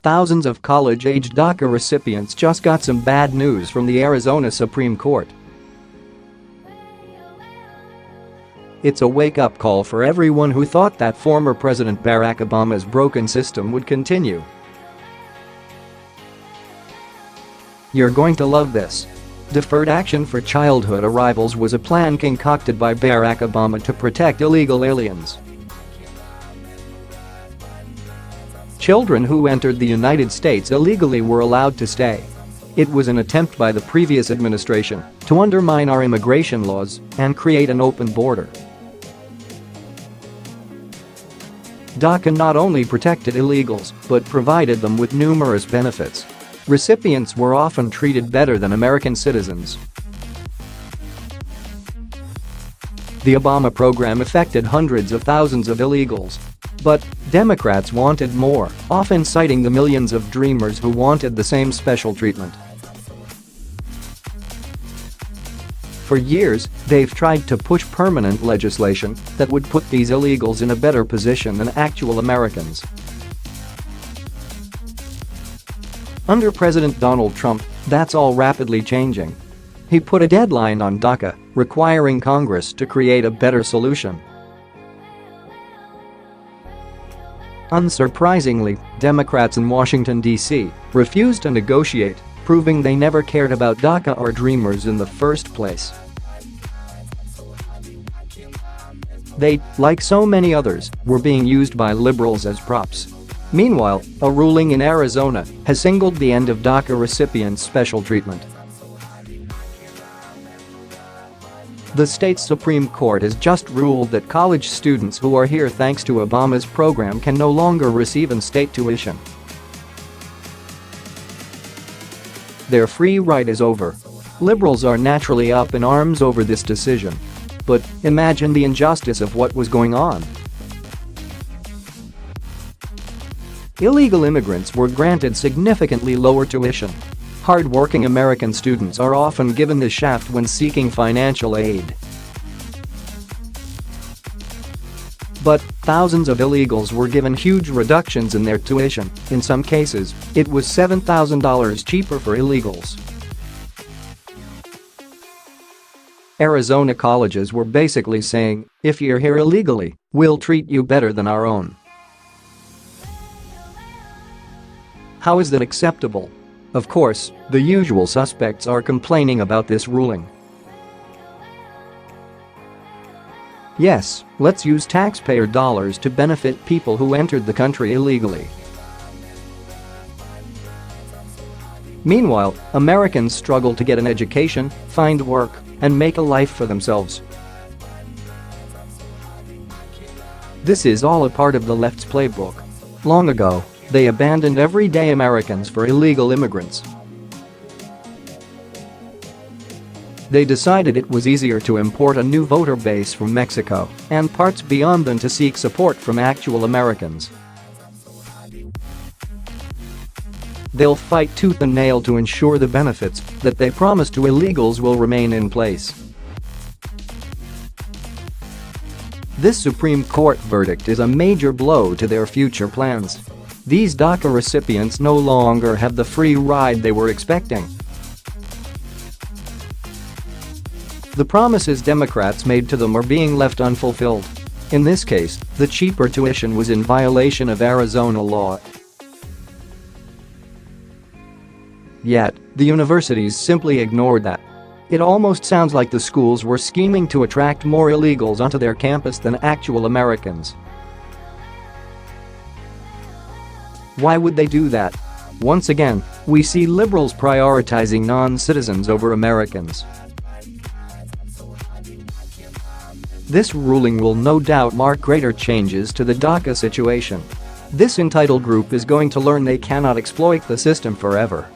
Thousands of college-age DACA recipients just got some bad news from the Arizona Supreme Court. It's a wake-up call for everyone who thought that former President Barack Obama's broken system would continue. You're going to love this. Deferred Action for Childhood Arrivals was a plan concocted by Barack Obama to protect illegal aliens. Children who entered the United States illegally were allowed to stay. It was an attempt by the previous administration to undermine our immigration laws and create an open border. DACA not only protected illegals but provided them with numerous benefits. Recipients were often treated better than American citizens. The Obama program affected hundreds of thousands of illegals. But Democrats wanted more, often citing the millions of dreamers who wanted the same special treatment. For years, they've tried to push permanent legislation that would put these illegals in a better position than actual Americans. Under President Donald Trump, that's all rapidly changing. He put a deadline on DACA, requiring Congress to create a better solution. Unsurprisingly, Democrats in Washington, D.C. refused to negotiate, proving they never cared about DACA or dreamers in the first place. They, like so many others, were being used by liberals as props. Meanwhile, a ruling in Arizona has signaled the end of DACA recipients' special treatment. The state's Supreme Court has just ruled that college students who are here thanks to Obama's program can no longer receive in-state tuition. Their free ride is over. Liberals are naturally up in arms over this decision. But imagine the injustice of what was going on. Illegal immigrants were granted significantly lower tuition. Hard-working American students are often given the shaft when seeking financial aid. But thousands of illegals were given huge reductions in their tuition. In some cases, it was $7,000 cheaper for illegals. Arizona colleges were basically saying, if you're here illegally, we'll treat you better than our own. How is that acceptable? Of course, the usual suspects are complaining about this ruling. Yes, let's use taxpayer dollars to benefit people who entered the country illegally. Meanwhile, Americans struggle to get an education, find work, and make a life for themselves. This is all a part of the left's playbook. Long ago, they abandoned everyday Americans for illegal immigrants. They decided it was easier to import a new voter base from Mexico and parts beyond than to seek support from actual Americans. They'll fight tooth and nail to ensure the benefits that they promise to illegals will remain in place. This Supreme Court verdict is a major blow to their future plans. These DACA recipients no longer have the free ride they were expecting. The promises Democrats made to them are being left unfulfilled. In this case, the cheaper tuition was in violation of Arizona law. Yet, the universities simply ignored that. It almost sounds like the schools were scheming to attract more illegals onto their campus than actual Americans. Why would they do that? Once again, we see liberals prioritizing non-citizens over Americans. This ruling will no doubt mark greater changes to the DACA situation. This entitled group is going to learn they cannot exploit the system forever.